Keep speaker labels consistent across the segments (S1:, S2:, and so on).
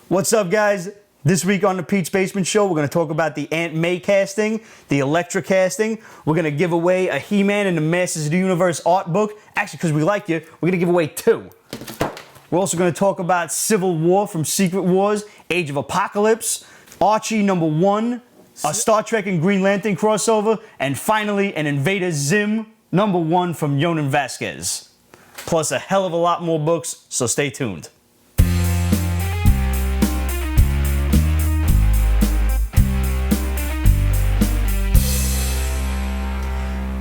S1: What's up, guys? This week on the Pete's Basement Show, we're going to talk about the Aunt May casting, the Elektra casting. We're going to give away a He-Man and the Masters of the Universe art book. Actually, because we like you, we're going to give away 2. We're also going to talk about Civil War from Secret Wars, Age of Apocalypse, Archie #1, a Star Trek and Green Lantern crossover, and finally, an Invader Zim #1 from Jhonen Vasquez. Plus a hell of a lot more books, so stay tuned.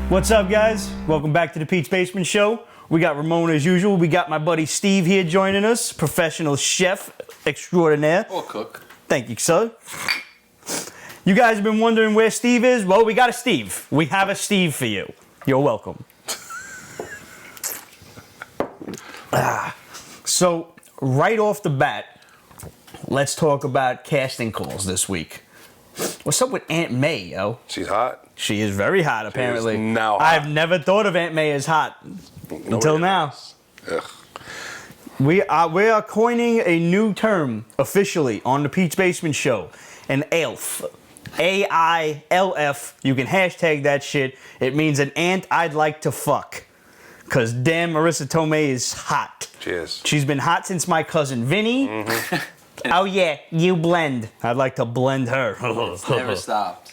S1: What's up, guys? Welcome back to the Pete's Basement Show. We got Ramon as usual. We got my buddy Steve here joining us, professional chef extraordinaire.
S2: Or cook.
S1: Thank you, sir. You guys have been wondering where Steve is? Well, we got a Steve. We have a Steve for you. You're welcome. So, right off the bat, let's talk about casting calls this week. What's up with Aunt May, yo?
S3: She's hot.
S1: She is very hot, apparently.
S3: She is now hot.
S1: I've never thought of Aunt May as hot until now.
S3: Ugh.
S1: We are coining a new term officially on the Pete's Basement Show. An AILF. AILF. You can hashtag that shit. It means an aunt I'd like to fuck. Because damn, Marisa Tomei is hot.
S3: She is.
S1: She's been hot since my cousin Vinny. Mm-hmm. Oh yeah, you blend. I'd like to blend her.
S2: Never stopped.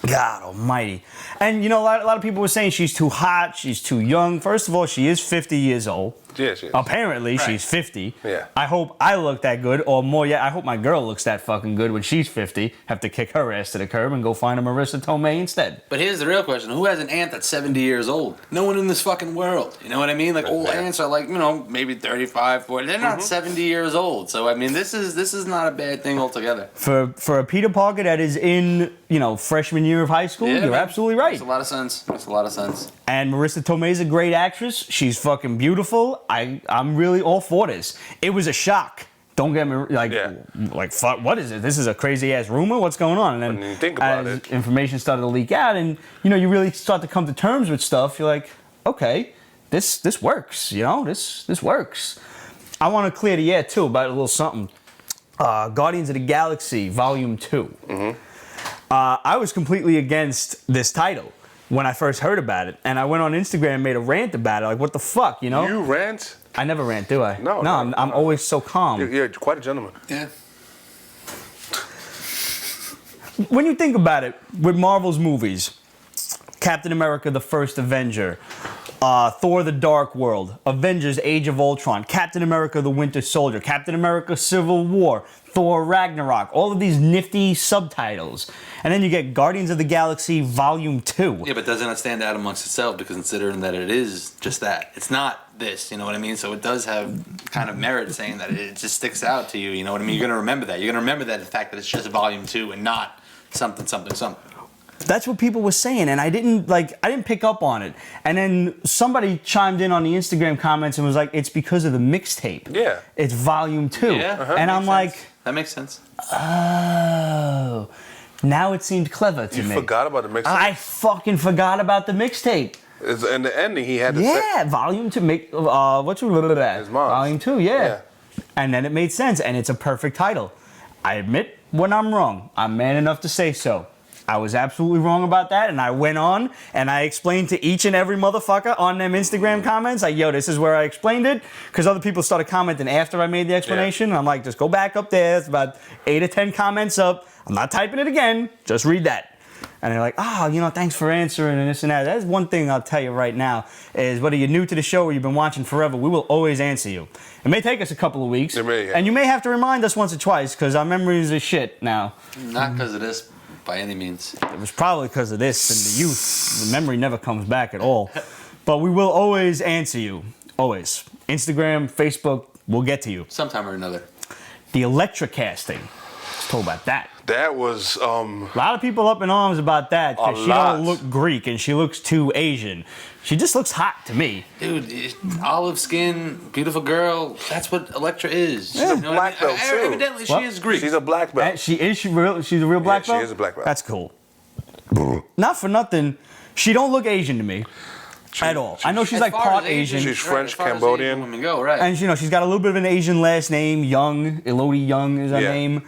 S1: God almighty. And you know, a lot of people were saying she's too hot, she's too young. First of all, she is 50 years old.
S3: Yeah, she is.
S1: Apparently,
S2: Right.
S1: she's 50.
S3: Yeah.
S1: I hope I look that good, or more yet, I hope my girl looks that fucking good when she's 50. Have to kick her ass to the curb and go find a Marisa Tomei instead.
S2: But here's the real question. Who has an aunt that's 70 years old? No one in this fucking world. You know what I mean? Like, old aunts are like, you know, maybe 35, 40. They're not 70 years old. So, I mean, this is not a bad thing altogether.
S1: For a Peter Parker that is in, you know, freshman year of high school,
S2: Yeah,
S1: you're
S2: man.
S1: absolutely right.
S2: Makes a lot of sense. Makes a lot of sense.
S1: And Marisa Tomei's a great actress. She's fucking beautiful. I'm really all for this. It was a shock. Don't get me like fuck. What is it? This is a crazy ass rumor. What's going on? And then
S3: When you think about
S1: as
S3: it,
S1: information started to leak out, and you know, you really start to come to terms with stuff. You're like, okay, this works. You know, this works. I want to clear the air too about a little something. Guardians of the Galaxy Volume 2. Mm-hmm. I was completely against this title when I first heard about it, and I went on Instagram and made a rant about it. Like, what the fuck, you know?
S3: You rant?
S1: I never rant, do I?
S3: No,
S1: I'm always so calm.
S3: You're quite a gentleman.
S2: Yeah.
S1: When you think about it, with Marvel's movies, Captain America: The First Avenger, Thor: The Dark World, Avengers: Age of Ultron, Captain America: The Winter Soldier, Captain America: Civil War, Thor: Ragnarok, all of these nifty subtitles. And then you get Guardians of the Galaxy Volume 2.
S2: Yeah, but doesn't it stand out amongst itself because considering that it is just that. It's not this, you know what I mean? So it does have kind of merit saying that it just sticks out to you, you know what I mean? You're going to remember that. You're going to remember that the fact that it's just Volume 2 and not something.
S1: That's what people were saying, and I didn't pick up on it. And then somebody chimed in on the Instagram comments and was like, it's because of the mixtape.
S3: Yeah.
S1: It's Volume 2.
S2: Yeah.
S1: And I'm like,
S2: that makes sense.
S1: oh, now it seemed clever to me.
S3: You forgot about the mixtape?
S1: I fucking forgot about the mixtape.
S3: In the ending, he had to
S1: Yeah, Volume 2. What's that?
S3: His mom's.
S1: Volume 2, yeah. And then it made sense, and it's a perfect title. I admit when I'm wrong. I'm man enough to say so. I was absolutely wrong about that, and I went on and I explained to each and every motherfucker on them Instagram comments, like, yo, this is where I explained it, because other people started commenting after I made the explanation, and I'm like, just go back up there. It's about 8 or 10 comments up. I'm not typing it again. Just read that. And they're like, oh, you know, thanks for answering and this and that. That's one thing I'll tell you right now is whether you're new to the show or you've been watching forever, we will always answer you. It may take us a couple of weeks, and you may have to remind us once or twice because our memories are shit now.
S2: Not because of this. By any means.
S1: It was probably because of this and the youth. The memory never comes back at all. But we will always answer you. Always. Instagram, Facebook, we'll get to you.
S2: Sometime or another.
S1: The Elektra casting. Let's talk about that.
S3: That was
S1: A lot of people up in arms about that because she don't look Greek and she looks too Asian. She just looks hot to me.
S2: Dude, olive skin, beautiful girl. That's what Elektra is.
S3: She's a black belt too.
S2: Evidently, she is Greek.
S3: She's a black belt.
S1: She's a real black belt?
S3: She is a black belt.
S1: That's cool. Not for nothing. She don't look Asian to me. at all. I know she's
S2: As
S1: like
S2: far
S1: part
S2: as
S1: Asian.
S3: She's French,
S2: as far as
S3: Cambodian.
S2: Asian women go, right?
S1: And she's got a little bit of an Asian last name, Young. Elodie Young is her
S3: Yeah.
S1: name.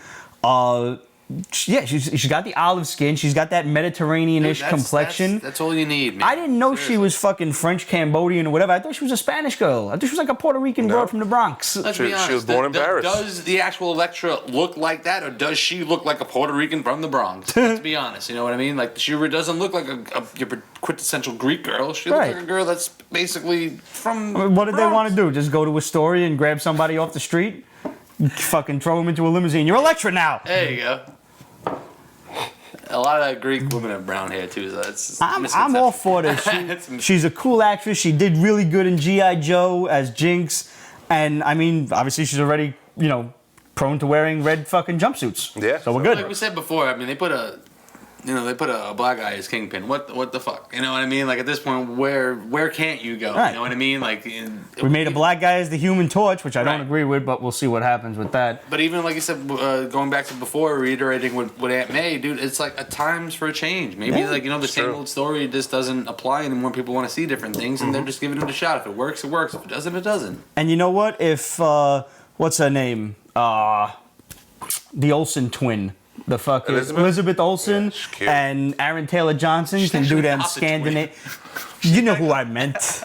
S1: She's got the olive skin. She's got that Mediterranean-ish
S2: Dude,
S1: complexion.
S2: That's all you need, man.
S1: I didn't know she
S2: Seriously.
S1: was fucking French, Cambodian, or whatever. I thought she was a Spanish girl. I thought she was like a Puerto Rican
S3: No.
S1: broad from the Bronx.
S2: Let's
S3: She-
S2: be
S3: she
S2: honest.
S3: was born in Paris.
S2: Does the actual Elektra look like that, or does she look like a Puerto Rican from the Bronx? Let's be honest. You know what I mean? Like, she doesn't look like your quintessential Greek girl. She looks
S1: Right.
S2: like a girl that's basically from.
S1: What did they
S2: Bronx.
S1: want to do? Just go to a store and grab somebody off the street? Fucking throw him into a limousine. You're Elektra now.
S2: There you go. A lot of Greek women have brown hair too, so that's.
S1: I'm all for this. She's a cool actress. She did really good in G.I. Joe as Jinx. And, I mean, obviously she's already, prone to wearing red fucking jumpsuits.
S3: Yeah.
S1: So we're
S2: Like
S1: good.
S2: we said before, I mean, they put a black guy as Kingpin. What the fuck? You know what I mean? Like, at this point, where can't you go?
S1: Right.
S2: You know what I mean? Like,
S1: We made a black guy as the Human Torch, which I don't
S2: Right.
S1: agree with, but we'll see what happens with that.
S2: But even like you said, going back to before, reiterating what Aunt May, dude, it's like a times for a change. Maybe
S1: Yeah,
S2: the same
S3: true.
S2: old story just doesn't apply anymore. People want to see different things, and they're just giving it a shot. If it works, it works. If it doesn't, it doesn't.
S1: And you know what? If, what's her name? The Olsen twin. The fucking Elizabeth Olsen
S3: Yeah, she's cute.
S1: and Aaron Taylor Johnson can do
S2: actually
S1: them
S2: not the
S1: Scandinavian. You know who I meant.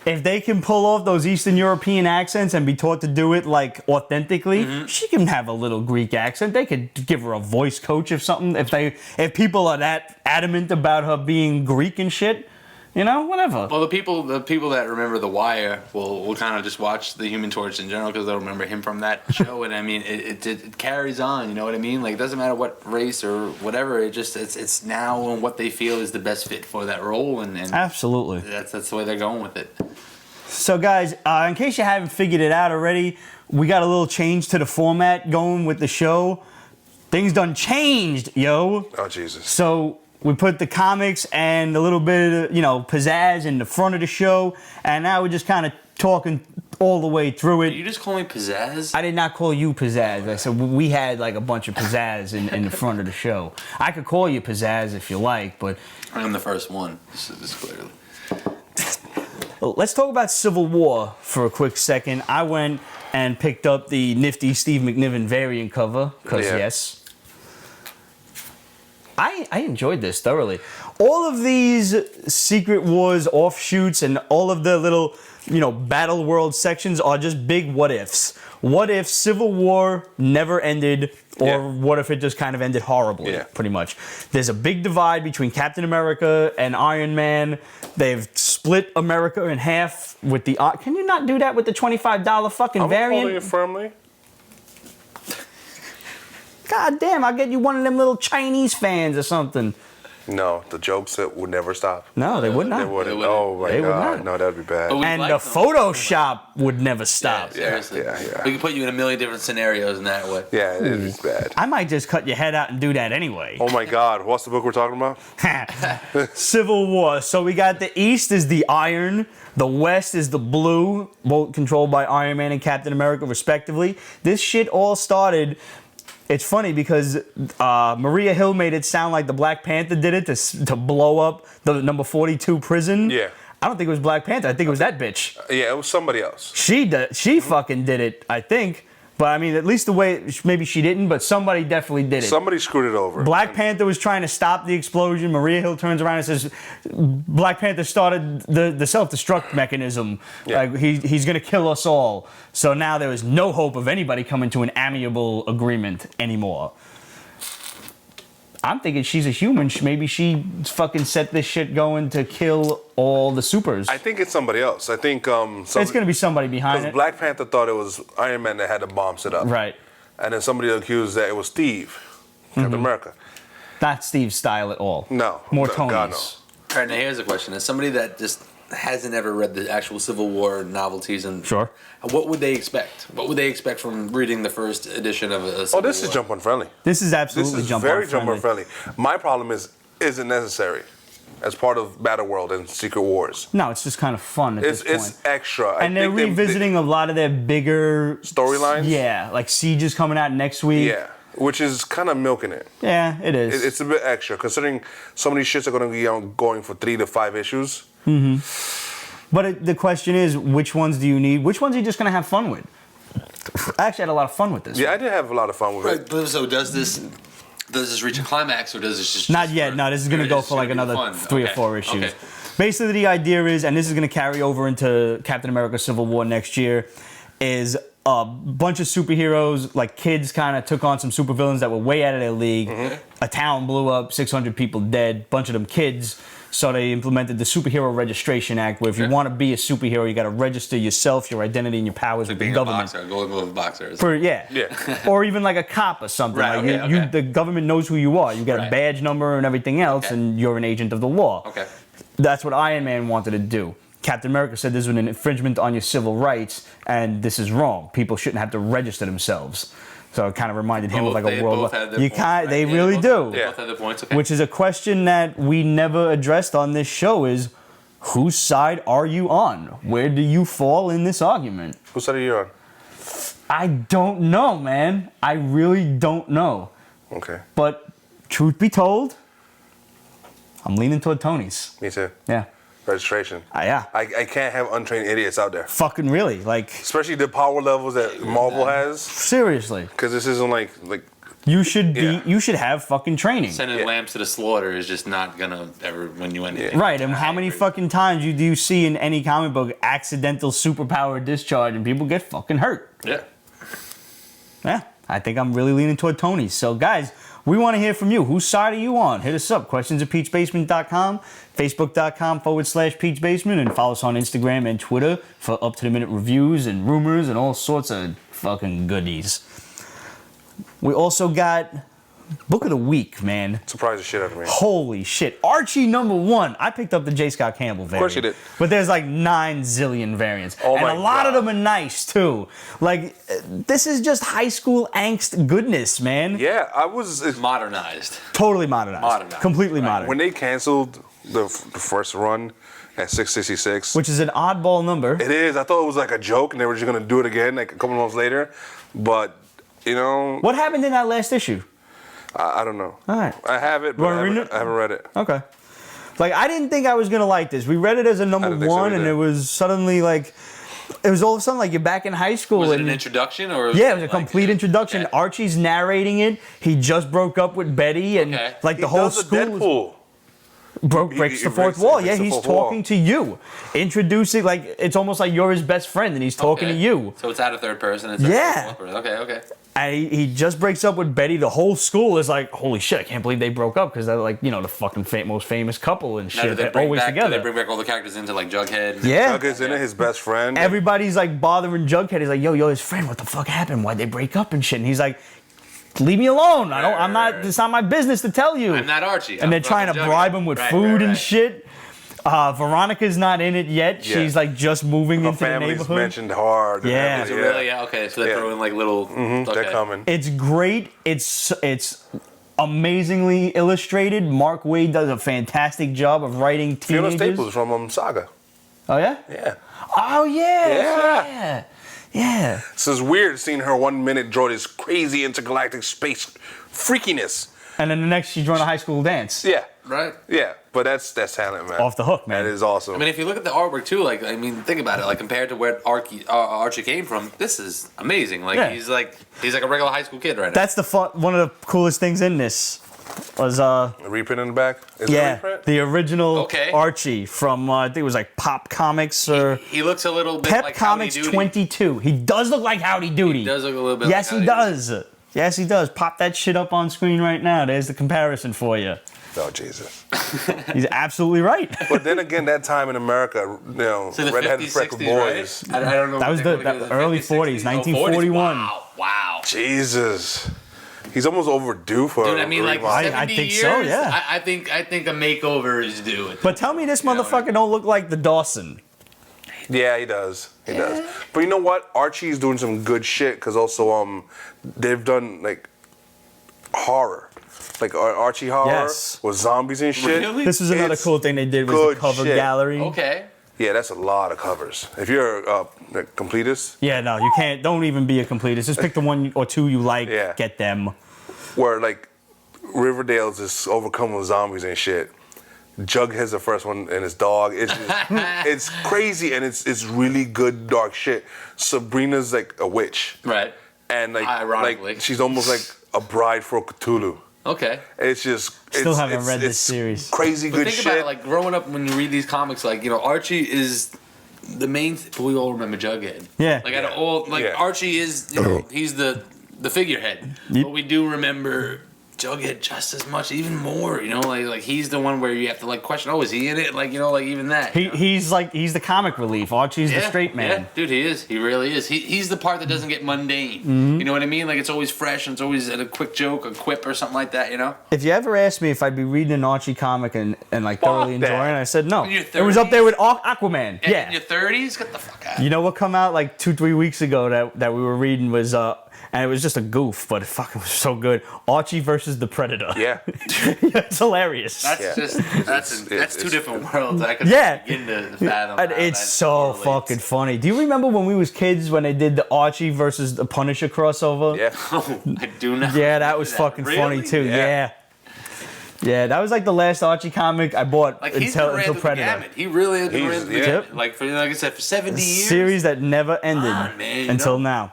S1: If they can pull off those Eastern European accents and be taught to do it like authentically, she can have a little Greek accent. They could give her a voice coach if something. If people are that adamant about her being Greek and shit, whatever.
S2: Well, the people that remember The Wire will kind of just watch the Human Torch in general because they'll remember him from that show. And I mean, it carries on. You know what I mean? Like, it doesn't matter what race or whatever. It's now on what they feel is the best fit for that role, and
S1: Absolutely.
S2: that's the way they're going with it.
S1: So, guys, in case you haven't figured it out already, we got a little change to the format going with the show. Things done changed, yo.
S3: Oh, Jesus.
S1: So we put the comics and a little bit of, pizzazz in the front of the show, and now we're just kind of talking all the way through
S2: Did
S1: it.
S2: you just call me pizzazz?
S1: I did not call you pizzazz. I said we had like a bunch of pizzazz in the front of the show. I could call you pizzazz if you like, but
S2: I'm the first one. This is clearly.
S1: let's talk about Civil War for a quick second. I went and picked up the nifty Steve McNiven variant cover, because
S3: Yeah.
S1: yes. I enjoyed this thoroughly. All of these Secret Wars offshoots and all of the little, Battle World sections are just big what ifs. What if Civil War never ended, or
S3: Yeah.
S1: what if it just kind of ended horribly,
S3: Yeah.
S1: pretty much. There's a big divide between Captain America and Iron Man. They've split America in half with the... Can you not do that with the $25 fucking
S3: I'm
S1: variant?
S3: holding it firmly.
S1: God damn, I'll get you one of them little Chinese fans or something.
S3: No, the jokes that would never stop.
S1: No, they would not.
S3: They wouldn't.
S2: wouldn't.
S3: Oh my
S1: They would
S3: God,
S1: not.
S3: no, that'd be bad.
S2: But we
S1: And
S2: like
S1: the
S2: them.
S1: Photoshop would never stop.
S2: Seriously.
S3: yeah.
S2: We can put you in a million different scenarios in that way.
S3: Yeah, it'd be bad.
S1: I might just cut your head out and do that anyway.
S3: Oh my God, what's the book we're talking about?
S1: Civil War. So we got the East is the iron, the West is the blue, both controlled by Iron Man and Captain America respectively. This shit all started... It's funny because Maria Hill made it sound like the Black Panther did it to blow up the number 42 prison.
S3: Yeah.
S1: I don't think it was Black Panther. I think it was that bitch.
S3: Yeah, it was somebody else.
S1: She fucking did it, I think. But I mean, at least the way, maybe she didn't, but somebody definitely did it.
S3: Somebody screwed it over.
S1: Black Panther was trying to stop the explosion. Maria Hill turns around and says, Black Panther started the self-destruct mechanism.
S3: Yeah.
S1: Like, he's going to kill us all. So now there is no hope of anybody coming to an amicable agreement anymore. I'm thinking she's a human. Maybe she fucking set this shit going to kill all the supers.
S3: I think it's somebody else. I think
S1: It's going to be somebody behind it.
S3: Black Panther thought it was Iron Man that had the bomb set up.
S1: Right.
S3: And then somebody accused that it was Steve, Captain America.
S1: Not Steve's style at all.
S3: No.
S1: More
S3: No,
S1: Tony's.
S3: God, no.
S2: All right, now here's a question: as somebody that just hasn't ever read the actual Civil War novelties, and
S1: Sure.
S2: what would they expect? What would they expect from reading the first edition of a Civil
S3: Oh, this
S2: War?
S3: is jump on friendly.
S1: This is
S3: This
S1: absolutely
S3: is
S1: jump
S3: very
S1: on
S3: jump on
S1: friendly.
S3: friendly. My problem is it necessary as part of Battle World and Secret Wars.
S1: No, it's just kind of fun at this
S3: It's
S1: point.
S3: extra.
S1: And they're revisiting a lot of their bigger
S3: Storylines?
S1: Yeah, like Siege is coming out next week.
S3: Yeah. Which is kind of milking it.
S1: Yeah, it is.
S3: It's a bit extra, considering some of these shits are going to be going for 3 to 5 issues.
S1: But the question is, which ones do you need? Which ones are you just going to have fun with? I actually had a lot of fun with this.
S3: Yeah, I did have a lot of fun with it.
S2: Right, so does this reach a climax, or does this just...
S1: Not yet. No, this is going to go for like another 3 or 4 issues.
S2: Okay.
S1: Basically, the idea is, and this is going to carry over into Captain America Civil War next year, is a bunch of superheroes, like kids, kind of took on some supervillains that were way out of their league. A town blew up, 600 people dead, bunch of them kids. So they implemented the Superhero Registration Act, where if you want to be a superhero, you got to register yourself, your identity, and your powers with the
S2: Being
S1: government.
S2: a boxer, a Golden Glove boxer.
S3: Yeah.
S1: Or even like a cop or something.
S2: Right,
S1: Like
S2: okay.
S1: the government knows who you are. You got a badge number and everything else, and you're an agent of the law.
S2: Okay.
S1: That's what Iron Man wanted to do. Captain America said this was an infringement on your civil rights, and this is wrong. People shouldn't have to register themselves. So it kind of reminded him of like a world. They really do.
S2: Both had their points. Okay.
S1: Which is a question that we never addressed on this show: is whose side are you on? Where do you fall in this argument?
S3: Whose side are you on?
S1: I don't know, man. I really don't know.
S3: Okay.
S1: But truth be told, I'm leaning toward Tony's.
S3: Me too.
S1: Yeah.
S3: Registration.
S1: Yeah.
S3: I can't have untrained idiots out there.
S1: Fucking really. Like,
S3: Especially the power levels that Marvel has.
S1: seriously.
S3: Because this isn't like
S1: You should be.
S3: Yeah.
S1: You should have fucking training.
S2: Sending lambs to the slaughter is just not gonna ever win you anything.
S1: Right, and how many fucking times do you see in any comic book accidental superpower discharge and people get fucking hurt?
S2: Yeah.
S1: Yeah, I think I'm really leaning toward Tony. So, guys, we want to hear from you. Whose side are you on? Hit us up. Questions@peachbasement.com, Facebook.com/peachbasement, and follow us on Instagram and Twitter for up-to-the-minute reviews and rumors and all sorts of fucking goodies. We also got Book of the Week, man.
S3: surprise the shit out of me.
S1: Holy shit. Archie #1. I picked up the J. Scott Campbell variant.
S3: Of course you did.
S1: But there's like 9 zillion variants.
S3: Oh
S1: and
S3: my
S1: a lot of
S3: God.
S1: them are nice too. Like, this is just high school angst goodness, man.
S3: Yeah, I was...
S2: Modernized.
S1: Totally modernized.
S2: Modernized.
S1: Completely
S2: Right.
S1: modern.
S3: When they canceled the first run at 666...
S1: Which is an oddball number.
S3: It is. I thought it was like a joke and they were just going to do it again like a couple months later. But, you know...
S1: What happened in that last issue?
S3: I don't know.
S1: All right.
S3: I have it, but
S1: wanna
S3: I
S1: read
S3: haven't,
S1: it?
S3: I haven't read it.
S1: Okay. Like, I didn't think I was going to like this. We read it as a number
S3: didn't think so
S1: 1, and
S3: either.
S1: it was suddenly like... It was all of a sudden like you're back in high school.
S2: Was it
S1: and
S2: an introduction or?
S1: Yeah, it was a complete introduction.
S2: Okay.
S1: Archie's narrating it. He just broke up with Betty, and
S2: Okay.
S1: like the
S3: He
S1: whole
S3: does a
S1: school
S3: Deadpool.
S1: breaks
S3: he
S1: the fourth
S3: breaks-
S1: wall.
S3: he
S1: Yeah,
S3: breaks the
S1: he's
S3: fourth wall.
S1: talking to you, introducing like it's almost like you're his best friend, and he's talking to you.
S2: So it's out of third person. It's
S1: Yeah.
S2: Okay.
S1: And he just breaks up with Betty. The whole school is like, "Holy shit! I can't believe they broke up," because they're like, you know, the fucking most famous couple and
S2: Now,
S1: shit.
S2: do they
S1: They're
S2: bring
S1: always
S2: back? Do
S1: together.
S2: they bring back all the characters into like Jughead?
S1: Yeah.
S3: Doug is in it, his best friend.
S1: Everybody's like bothering Jughead. He's like, yo, his friend, what the fuck happened? Why'd they break up and shit? And he's like, leave me alone. I'm not, it's not my business to tell you.
S2: I'm not Archie.
S1: And they're trying to bribe him with food and
S2: right.
S1: shit. Veronica's not in it yet.
S3: Yeah.
S1: She's like just moving
S3: Her
S1: into the
S3: family's
S1: neyborhood.
S3: mentioned hard. and
S1: Yeah.
S3: everything,
S2: So really, yeah, okay. So they
S3: Yeah.
S2: throw in like little. Okay.
S3: They're coming.
S1: It's great. It's amazingly illustrated. Mark Waid does a fantastic job of writing
S3: Fiona
S1: teenagers.
S3: Staples from Saga.
S1: Oh yeah?
S3: Yeah.
S1: Oh yeah.
S3: Yeah.
S1: Yeah.
S3: So it's weird seeing her 1 minute draw this crazy intergalactic space freakiness.
S1: And then the next she's doing a high school dance.
S3: Yeah.
S2: Right.
S3: Yeah. But that's talent, man.
S1: Off the hook, man.
S3: That is awesome.
S2: I mean, if you look at the artwork too, like I mean, think about it. Like compared to where Archie came from, this is amazing. Like
S1: Yeah.
S2: he's like a regular high school kid right now.
S1: That's one of the coolest things in this was
S3: A reprint in the back? Is it a
S1: yeah,
S3: reprint?
S1: the original
S2: Okay.
S1: Archie from I think it was like Pop Comics or
S2: He looks a little bit
S1: Pep
S2: like
S1: Comics
S2: Howdy Doody.
S1: 22. He does look like Howdy Doody.
S2: He does look a little bit.
S1: Yes,
S2: like
S1: he
S2: Howdy
S1: does. Yes, he does. Pop that shit up on screen right now. There's the comparison for you.
S3: Oh, Jesus.
S1: He's absolutely right.
S3: But then again, that time in America, you know,
S2: So the
S3: redheaded
S2: 50s,
S3: freckled
S2: 60s,
S3: boys.
S2: right? I don't know.
S1: That was the early 40s, 1941.
S2: Wow.
S3: Jesus. He's almost overdue for
S2: Dude,
S3: a
S2: I mean, like
S3: remodel.
S2: 70
S1: I think
S2: years.
S1: so, yeah.
S2: I think a makeover is due.
S1: But tell me this
S2: You know,
S1: motherfucker don't look like the Dawson.
S3: Yeah, he does. He does. But you know what? Archie's doing some good shit because also they've done like horror. Like Archie horror
S1: Yes.
S3: with zombies and shit.
S2: Really?
S1: This is another
S3: It's
S1: cool thing they did was
S3: good
S1: the cover
S3: shit.
S1: gallery.
S2: Okay.
S3: Yeah, that's a lot of covers. If you're a completist,
S1: Yeah, no, you can't. Don't even be a completist. Just pick the one or two you like.
S3: Yeah.
S1: Get them.
S3: where like Riverdale's is overcome with zombies and shit. Jughead's the first one, and his dog. It's just, it's crazy, and it's really good dark shit. Sabrina's like a witch,
S2: Right.
S3: and
S2: Ironically.
S3: like she's almost like a bride for Cthulhu.
S2: Okay.
S3: It's just
S1: Still haven't read this
S3: it's
S1: series.
S3: Crazy
S2: But
S3: good
S2: think
S3: shit.
S2: about it, like growing up when you read these comics, like, you know, Archie is the main. But we all remember Jughead.
S1: Yeah.
S2: Like out of all, like
S3: Yeah.
S2: Archie is, you know, he's the figurehead.
S1: Yep.
S2: But we do remember Jughead just as much, even more. You know, like he's the one where you have to like question. Oh, is he in it? Like, you know, like even that. you know?
S1: He's the comic relief. Archie's the straight man.
S2: Yeah, dude, he is. He really is. He's the part that doesn't get mundane.
S1: Mm-hmm.
S2: You know what I mean? Like it's always fresh and it's always a quick joke, a quip, or something like that. You know?
S1: If you ever asked me if I'd be reading an Archie comic and like thoroughly
S3: that.
S1: enjoying it, I said no.
S2: In your
S1: It was up
S2: 30s?
S1: there with Aquaman.
S2: And
S1: Yeah.
S2: in your 30s, get the fuck out.
S1: You know what come out like 2-3 weeks ago that we were reading was and it was just a goof, but it fucking was so good. Archie versus the Predator.
S3: Yeah.
S1: It's hilarious.
S2: That's
S3: Yeah.
S2: just that's
S3: It's
S2: two different worlds that I could
S1: Yeah.
S2: begin to fathom.
S1: And
S2: how
S1: it's
S2: that
S1: so
S2: correlates.
S1: fucking funny. Do you remember when we was kids when they did the Archie versus the Punisher crossover?
S3: Yeah.
S2: Oh, I do not.
S1: Yeah, that was
S2: remember
S1: fucking
S2: Really?
S1: funny too.
S3: Yeah.
S1: Yeah. Yeah, that was like the last Archie comic I bought
S2: Like he's been ran
S1: until
S2: through the
S1: Predator.
S2: gamut. He really has been
S3: He's-
S2: ran through the
S3: yeah.
S2: gamut. Like I said, for 70 years.
S1: Series that never ended
S2: on, man, you
S1: until
S2: know?
S1: now.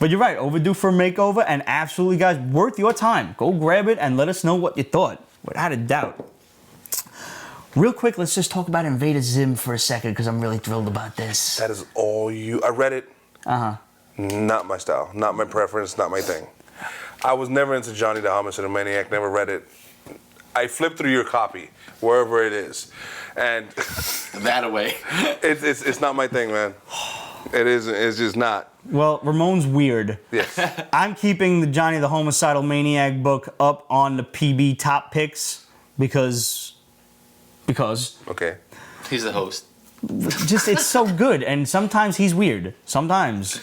S1: But you're right, overdue for a makeover, and absolutely, guys, worth your time. Go grab it and let us know what you thought, without a doubt. Real quick, let's just talk about Invader Zim for a second, because I'm really thrilled about this.
S3: That is all you. I read it. Not my style. Not my preference. Not my thing. I was never into Johnny the Homicidal Maniac. Never read it. I flipped through your copy, wherever it is, and
S2: that away.
S3: it's not my thing, man. It isn't. It's just not.
S1: Well, Ramon's weird.
S3: Yes.
S1: I'm keeping the Johnny the Homicidal Maniac book up on the PB top picks because
S3: Okay.
S2: He's the host.
S1: just it's so good, and sometimes he's weird. Sometimes.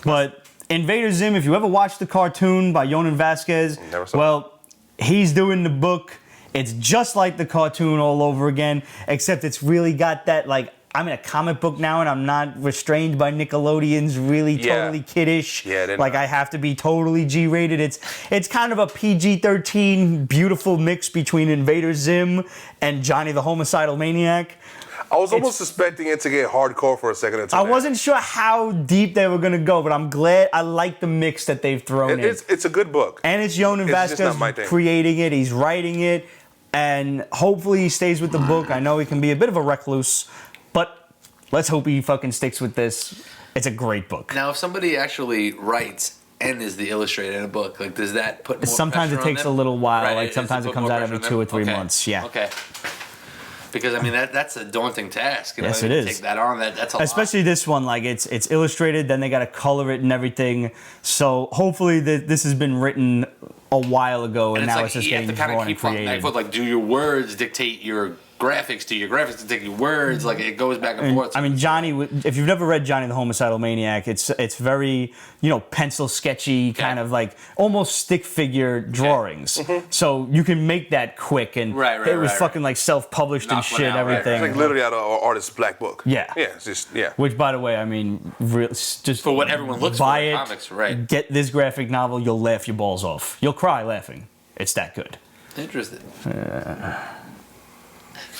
S1: But Invader Zim, if you ever watched the cartoon by Jhonen Vasquez,
S3: Never saw
S1: well, he's doing the book. It's just like the cartoon all over again, except it's really got that, like, I'm in a comic book now and I'm not restrained by Nickelodeon's really
S3: Yeah.
S1: totally kiddish.
S3: Yeah, they're
S1: like
S3: not.
S1: I have to be totally G-rated. It's kind of a PG-13 beautiful mix between Invader Zim and Johnny the Homicidal Maniac.
S3: I was almost suspecting it to get hardcore for a second.
S1: I wasn't sure how deep they were gonna go, but I'm glad. I like the mix that they've thrown in.
S3: It's a good book.
S1: And it's Jhonen
S3: It's just not my
S1: Vasquez
S3: thing.
S1: creating it. He's writing it, and hopefully he stays with the book. I know he can be a bit of a recluse, but let's hope he fucking sticks with this. It's a great book.
S2: Now, if somebody actually writes and is the illustrator in a book, like, does that put more
S1: Sometimes it
S2: pressure on
S1: takes
S2: them?
S1: a little while.
S2: Right,
S1: Like
S2: does
S1: sometimes
S2: put
S1: it comes
S2: more
S1: out
S2: pressure
S1: every
S2: on
S1: 2 or
S2: them?
S1: 3
S2: Okay.
S1: months. Yeah.
S2: Okay. Because I mean that's a daunting task. You know
S1: Yes,
S2: what I
S1: it
S2: mean?
S1: is.
S2: Take that on. That's a
S1: Especially this one, like it's illustrated, then they got to color it and everything. So hopefully this has been written a while ago, and,
S2: And it's
S1: now
S2: like
S1: it's just
S2: you have
S1: getting
S2: to kind
S1: drawn
S2: of
S1: and
S2: keep on back and
S1: created.
S2: forth. Like, do your words dictate your graphics? Do your graphics dictate your words? Like, it goes back and forth.
S1: I mean, Johnny. If you've never read Johnny the Homicidal Maniac, it's very pencil sketchy, kind of like almost stick figure drawings. So you can make that quick, and
S2: Right,
S1: it was
S2: right.
S1: fucking like self-published and
S2: Knock one
S1: shit,
S2: out, right,
S1: everything.
S3: It's like literally out of an artist's black book.
S1: Yeah.
S3: Yeah. It's just
S1: Which, by the way, I mean, just
S2: For what everyone looks
S1: buy
S2: for in
S1: it,
S2: comics, right.
S1: Get this graphic novel, you'll laugh your balls off. You'll cry laughing. It's that good.
S2: Interesting.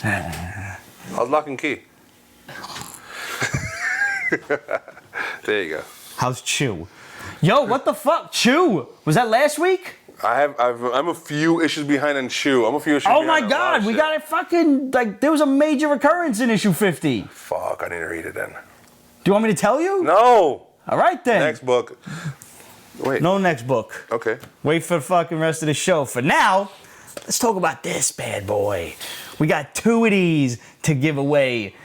S3: How's Lock and Key? There you go.
S1: How's Chew? Yo, what the fuck? Chew? Was that last week?
S3: I'm a few issues behind on Chew. I'm a few issues
S1: Oh
S3: behind
S1: my
S3: on a lot
S1: god,
S3: of
S1: we
S3: shit.
S1: got it fucking, like, there was a major occurrence in issue 50. Do
S3: Fuck, I didn't read it then.
S1: you want me to tell you?
S3: No.
S1: All right then.
S3: Next book. Wait.
S1: No next book.
S3: Okay.
S1: Wait for the fucking rest of the show. For now, let's talk about this bad boy. We got 2 of these to give away.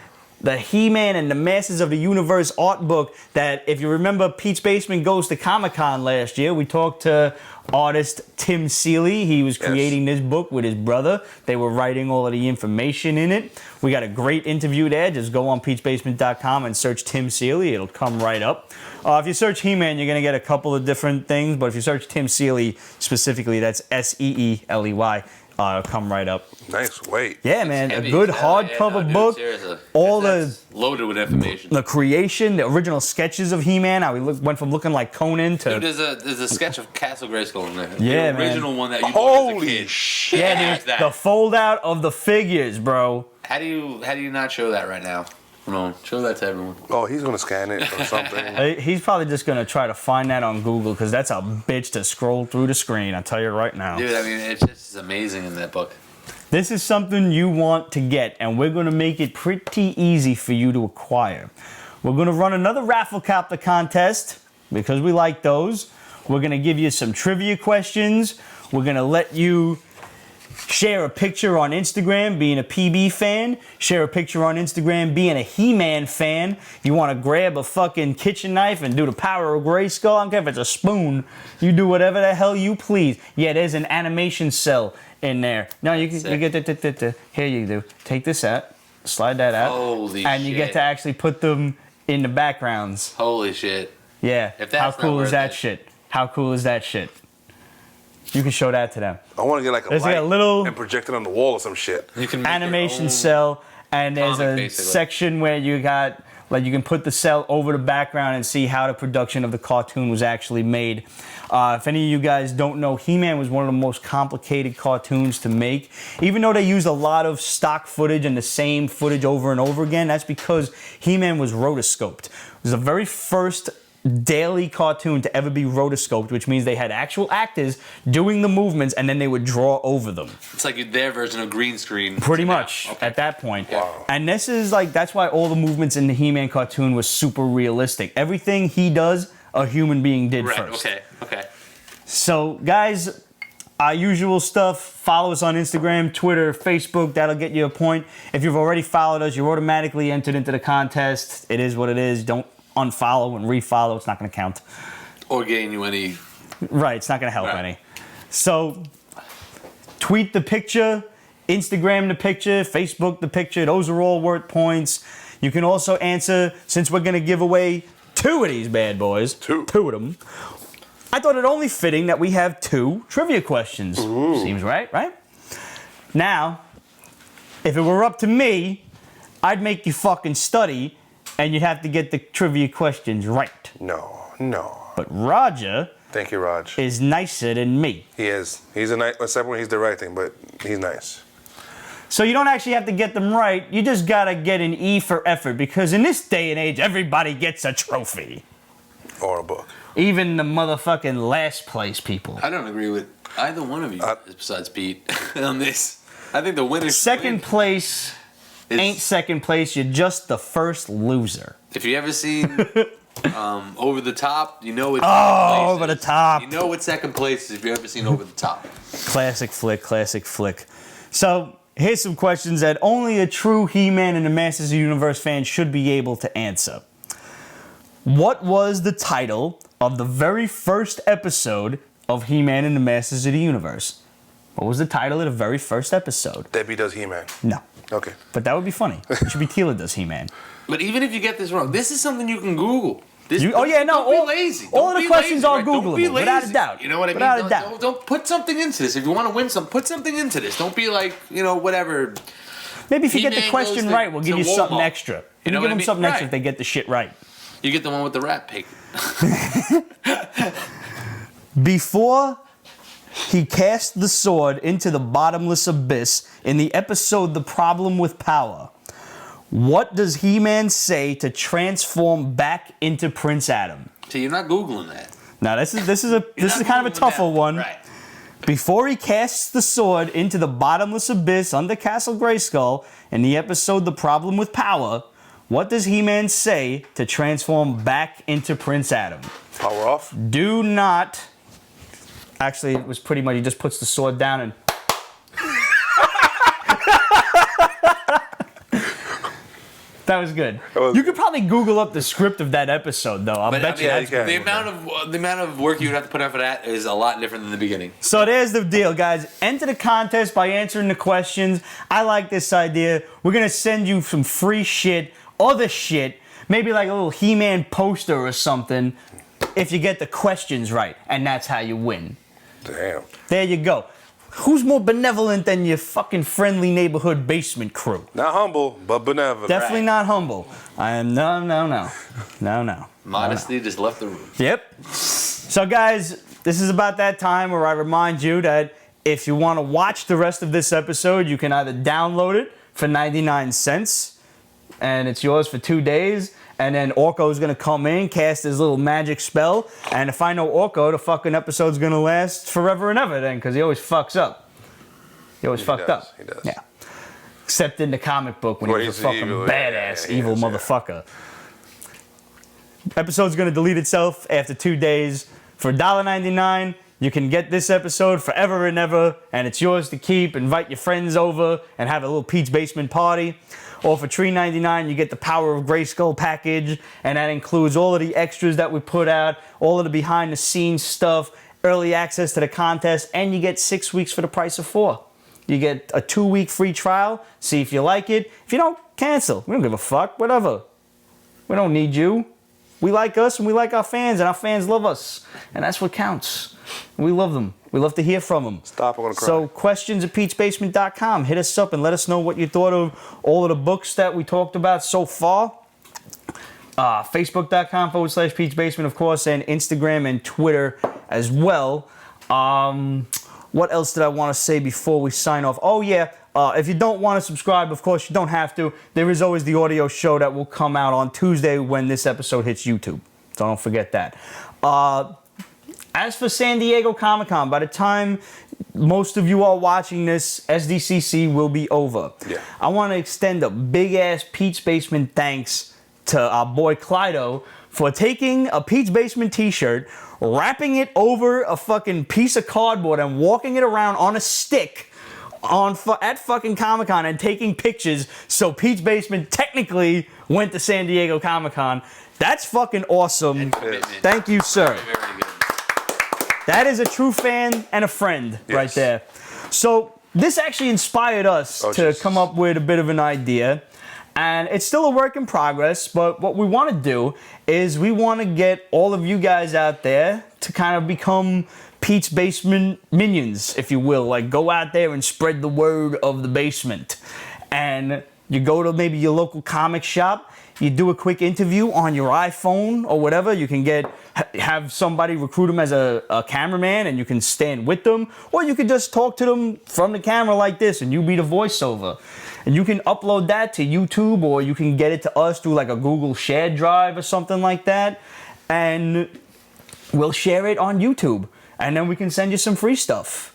S1: The He-Man and the Masters of the Universe art book that, if you remember, Pete's Basement Goes to Comic-Con last year. We talked to artist Tim Seeley. He was creating this book with his brother. They were writing all of the information in it. We got a great interview there. Just go on peachbasement.com and search Tim Seeley. It'll come right up. If you search He-Man, you're going to get a couple of different things. But if you search Tim Seeley specifically, that's Seeley. come right up.
S3: Nice weight.
S1: Yeah, man,
S2: Heavy
S1: a good
S2: as hell. Yeah,
S1: hardcover
S2: no, dude,
S1: book.
S2: seriously.
S1: All
S2: That's loaded with information.
S1: the creation, the original sketches of He-Man. How he went from looking like Conan to
S2: Dude, there's a sketch of Castle Grayskull in there.
S1: Yeah,
S2: the
S1: man.
S2: original one that you bought as a
S3: Holy
S2: kid.
S3: shit.
S1: yeah,
S2: There's
S1: dude,
S2: that.
S1: the fold out of the figures, bro.
S2: How do you not show that right now? Ramon, show that to everyone.
S3: Oh, he's gonna scan it or something.
S1: He's probably just gonna try to find that on Google because that's a bitch to scroll through the screen. I tell you right now.
S2: Dude, I mean, it's just amazing in that book.
S1: This is something you want to get, and we're going to make it pretty easy for you to acquire. We're going to run another Rafflecopter contest because we like those. We're going to give you some trivia questions. We're going to let you share a picture on Instagram being a PB fan. Share a picture on Instagram being a He-Man fan. You want to grab a fucking kitchen knife and do the power of Grayskull. I don't care if it's a spoon. You do whatever the hell you please. Yeah, there's an animation cell in there. No, you get the here you do. Take this out, slide that out,
S2: Holy
S1: and you get
S2: shit.
S1: to actually put them in the backgrounds.
S2: Holy shit.
S1: Yeah.
S2: If
S1: How
S2: that's
S1: cool
S2: not
S1: is
S2: worth
S1: that
S2: it.
S1: shit? How cool is that shit? You can show that to them.
S3: I want to get like a
S1: There's like
S3: light
S1: a little
S3: and project it on the wall or some shit.
S2: You can make your
S1: animation
S2: own-
S1: cell, and there's
S2: comic,
S1: a
S2: basically.
S1: section where you got like you can put the cell over the background and see how the production of the cartoon was actually made. If any of you guys don't know, He-Man was one of the most complicated cartoons to make. Even though they used a lot of stock footage and the same footage over and over again, that's because He-Man was rotoscoped. It was the very first daily cartoon to ever be rotoscoped, which means they had actual actors doing the movements and then they would draw over them.
S2: It's like their version of green screen.
S1: Pretty
S2: now.
S1: much
S2: Okay.
S1: at that point.
S3: Wow.
S1: And this is like, that's why all the movements in the He-Man cartoon was super realistic. Everything he does, a human being did
S2: Right,
S1: first.
S2: okay.
S1: So, guys, our usual stuff. Follow us on Instagram, Twitter, Facebook. That'll get you a point. If you've already followed us, you're automatically entered into the contest. It is what it is. Don't unfollow and refollow. It's not going to count.
S2: Or gain you any.
S1: Right, it's not going to help
S2: Right.
S1: any. So, tweet the picture, Instagram the picture, Facebook the picture. Those are all worth points. You can also answer, since we're going to give away 2 of these bad boys.
S3: Two
S1: of them. I thought it only fitting that we have 2 trivia questions.
S3: Ooh.
S1: Seems right? Now, if it were up to me, I'd make you fucking study, and you'd have to get the trivia questions right.
S3: No.
S1: But Roger
S3: Thank you, Raj.
S1: is nicer than me.
S3: He is. He's a nice. Except when he's directing, but he's nice.
S1: So you don't actually have to get them right. You just gotta get an E for effort, because in this day and age, everybody gets a trophy.
S3: Or a book.
S1: Even the motherfucking last place people.
S2: I don't agree with either one of you besides Pete on this. I think the winner.
S1: Second place ain't second place. You're just the first loser.
S2: If you ever seen Over the Top, you know what.
S1: Oh, Over the Top.
S2: You know what second place is if you ever seen Over the Top.
S1: Classic flick. So here's some questions that only a true He-Man and the Masters of the Universe fan should be able to answer. What was the title of the very first episode of He-Man and the Masters of the Universe? What was the title of the very first episode?
S3: Debbie does He-Man.
S1: No.
S3: Okay.
S1: But that would be funny. It should be Tila does He-Man.
S2: But even if you get this wrong, this is something you can Google.
S1: Oh yeah, no.
S2: Don't be lazy.
S1: All
S2: Don't
S1: of the
S2: be
S1: questions
S2: lazy,
S1: are
S2: right? Don't be
S1: Googleable, without a
S2: lazy.
S1: doubt.
S2: You know what I mean?
S1: Without a doubt.
S2: Don't put something into this. If you want to win some, put something into this. Don't be like, whatever.
S1: Maybe if you get the
S2: He-Man
S1: question
S2: goes to-
S1: right, we'll give
S2: to
S1: you something
S2: Walmart.
S1: extra.
S2: You
S1: You
S2: know
S1: can
S2: what
S1: give
S2: I
S1: them
S2: mean?
S1: something extra
S2: Right.
S1: if they get the shit right.
S2: You get the one with the rat pig.
S1: Before he cast the sword into the bottomless abyss in the episode The Problem with Power, what does He-Man say to transform back into Prince Adam?
S2: So you're not Googling that.
S1: Now this is
S2: You're
S1: kind
S2: not
S1: of a
S2: Googling
S1: tougher
S2: that.
S1: one.
S2: Right.
S1: Before he casts the sword into the bottomless abyss under Castle Grayskull in the episode The Problem with Power, what does He-Man say to transform back into Prince Adam?
S3: Power off.
S1: Do not. Actually, it was pretty much he just puts the sword down and. That was good.
S3: was-
S1: You could probably Google up the script of that episode, though. I'll
S2: But
S1: bet you
S3: yeah,
S1: that's
S3: you can.
S2: the amount of work you would have to put out for that is a lot different than the beginning.
S1: So there's the deal, guys. Enter the contest by answering the questions. I like this idea. We're going to send you some free shit, other shit, maybe like a little He-Man poster or something if you get the questions right. And that's how you win.
S3: Damn.
S1: There you go. Who's more benevolent than your fucking friendly neighborhood basement crew?
S3: Not humble, but benevolent.
S1: Definitely not humble. I am no.
S2: Modesty just left the room.
S1: Yep. So guys, this is about that time where I remind you that if you want to watch the rest of this episode, you can either download it for 99 cents, and it's yours for 2 days, and then Orko's going to come in, cast his little magic spell, and if I know Orko, the fucking episode's going to last forever and ever then, because he always fucks up. He always fucked up.
S3: He does.
S1: Yeah. Except in the comic book when he was a fucking
S3: evil,
S1: badass,
S3: yeah,
S1: evil motherfucker. Episode's going to delete itself after 2 days. For $1.99, you can get this episode forever and ever, and it's yours to keep. Invite your friends over and have a little Pete's Basement party. Or for $3.99, you get the Power of Grayskull package, and that includes all of the extras that we put out, all of the behind-the-scenes stuff, early access to the contest, and you get 6 weeks for the price of 4. You get a 2-week free trial, see if you like it. If you don't, cancel. We don't give a fuck, whatever. We don't need you. We like us and we like our fans, and our fans love us. And that's what counts. We love them. We love to hear from them.
S3: Stop, I'm gonna cry.
S1: So questions at Pete'sBasement.com. Hit us up and let us know what you thought of all of the books that we talked about so far. Facebook.com/Pete's Basement, of course, and Instagram and Twitter as well. What else did I want to say before we sign off? Oh, yeah. If you don't want to subscribe, of course, you don't have to. There is always the audio show that will come out on Tuesday when this episode hits YouTube. So don't forget that. As for San Diego Comic-Con, by the time most of you are watching this, SDCC will be over.
S3: Yeah.
S1: I want to extend a big-ass Pete's Basement thanks to our boy Clydo for taking a Pete's Basement t-shirt, wrapping it over a fucking piece of cardboard and walking it around on a stick at fucking Comic-Con and taking pictures, so Pete's Basement technically went to San Diego Comic-Con. That's fucking awesome. Thank you, sir.
S2: Very good.
S1: That is a true fan and a friend right there. So this actually inspired us to come up with a bit of an idea. And it's still a work in progress, but what we want to do is we want to get all of you guys out there to kind of become Pete's Basement minions, if you will. Like, go out there and spread the word of the basement. And you go to maybe your local comic shop, you do a quick interview on your iPhone or whatever. You can have somebody recruit them as a cameraman, and you can stand with them, or you can just talk to them from the camera like this, and you be the voiceover. And you can upload that to YouTube, or you can get it to us through like a Google shared drive or something like that, and we'll share it on YouTube, and then we can send you some free stuff.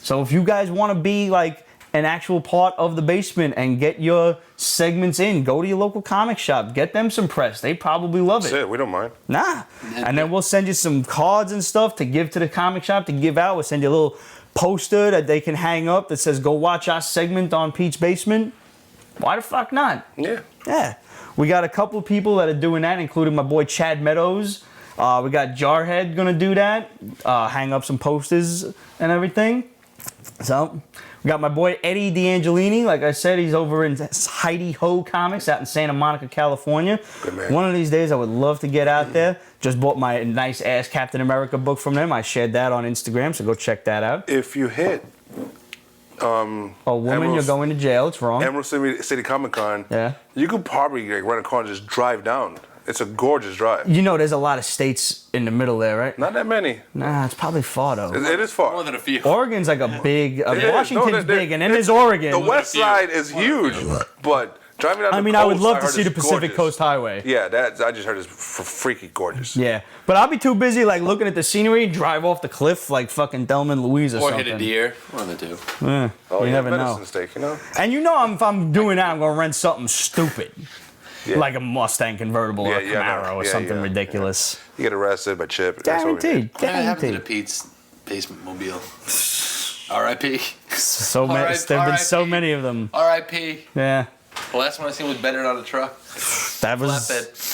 S1: So if you guys want to be like an actual part of the basement and get your segments in, go to your local comic shop, get them some press. They probably love it.
S3: That's it. We don't mind.
S1: Nah. And then we'll send you some cards and stuff to give to the comic shop to give out. We'll send you a little poster that they can hang up that says, go watch our segment on Pete's Basement. Why the fuck not?
S3: Yeah.
S1: Yeah. We got a couple of people that are doing that, including my boy Chad Meadows. We got Jarhead gonna do that. Hang up some posters and everything. So we got my boy Eddie D'Angelini. Like I said, he's over in Heidi Ho Comics out in Santa Monica, California.
S3: Good man.
S1: One of these days I would love to get out there. Just bought my nice ass Captain America book from them. I shared that on Instagram, so go check that out.
S3: If you hit
S1: Oh, woman,
S3: Emerald-
S1: you're going to jail. It's wrong.
S3: Emerald City Comic Con,
S1: Yeah.
S3: you could probably like rent a car and just drive down. It's a gorgeous drive.
S1: You know there's a lot of states in the middle there, right?
S3: Not that many.
S1: Nah, it's probably far though.
S3: It is far.
S2: More than a few.
S1: Oregon's like a big,
S3: is.
S1: Washington's
S3: No,
S1: big, and then there's Oregon.
S3: The west side is huge, but driving down the
S1: I mean,
S3: coast,
S1: I would love to
S3: heard
S1: see the
S3: is
S1: Pacific
S3: gorgeous.
S1: Coast Highway.
S3: Yeah, that I just heard is freaky gorgeous.
S1: Yeah, but I'll be too busy like looking at the scenery, drive off the cliff like fucking Thelma and Louise or
S2: Or
S1: something.
S2: hit a deer. One of the two.
S3: Oh,
S1: You
S3: yeah,
S1: never
S3: medicine
S1: know.
S3: steak, you know.
S1: And you know, if I'm doing that, I'm gonna rent something stupid,
S3: Yeah.
S1: like a Mustang convertible or a
S3: Yeah, I know.
S1: Camaro or
S3: Yeah,
S1: something
S3: yeah,
S1: ridiculous.
S3: You get arrested by Chip. That's what we
S1: Guaranteed,
S2: What happened to the
S1: guaranteed.
S2: Pete's Basement Mobile? R.I.P.
S1: So many.
S2: R.I.P.
S1: There've been so many of them.
S2: R.I.P.
S1: Yeah,
S2: The last one I seen was better on a truck.
S1: that was
S2: Flatbed.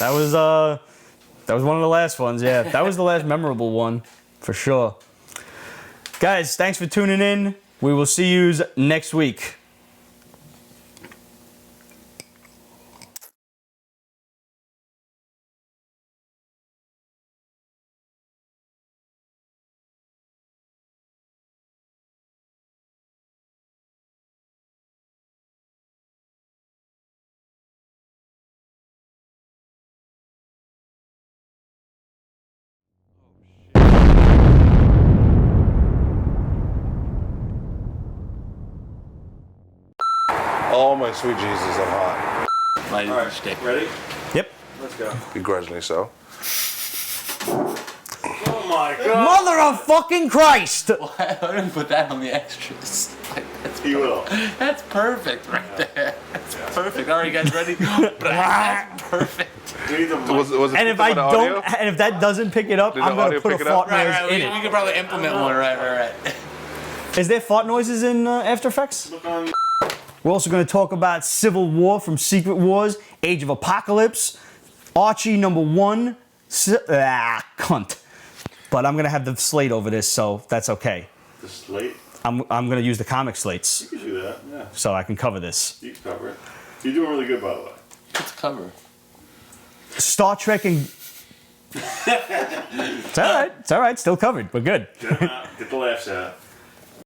S1: that was one of the last ones. Yeah, that was the last memorable one for sure. Guys, thanks for tuning in. We will see you next week.
S3: Oh my sweet Jesus, I'm hot.
S2: My
S4: All right,
S2: stick.
S4: ready?
S1: Yep.
S4: Let's go.
S3: Begrudgingly so.
S4: Oh my god.
S1: Mother of fucking Christ!
S2: Why don't you put that on the extras? Like,
S4: He will.
S2: that's perfect right there. That's perfect. All right, you guys ready? That's perfect.
S4: We need the mic.
S3: Was it
S1: And if
S3: picked
S1: I
S3: up on the audio?
S1: don't, and if that doesn't pick it up,
S3: Did
S1: I'm
S3: the
S1: gonna
S3: audio
S1: put a
S3: pick it up?
S1: fart noise
S2: Right.
S1: in
S2: We
S1: it.
S2: could probably implement one. Right.
S1: Is there fart noises in After Effects?
S4: Look on.
S1: We're also going to talk about Civil War from Secret Wars, Age of Apocalypse, Archie #1, cunt. But I'm going to have the slate over this, so that's okay.
S4: The slate.
S1: I'm going to use the comic slates,
S4: You can do that. Yeah.
S1: so I can cover this.
S4: You can cover it. You're doing really good, by the way.
S2: What's the cover?
S1: Star Trek and... It's all right. It's all right. Still covered. We're good.
S4: Get the laughs out.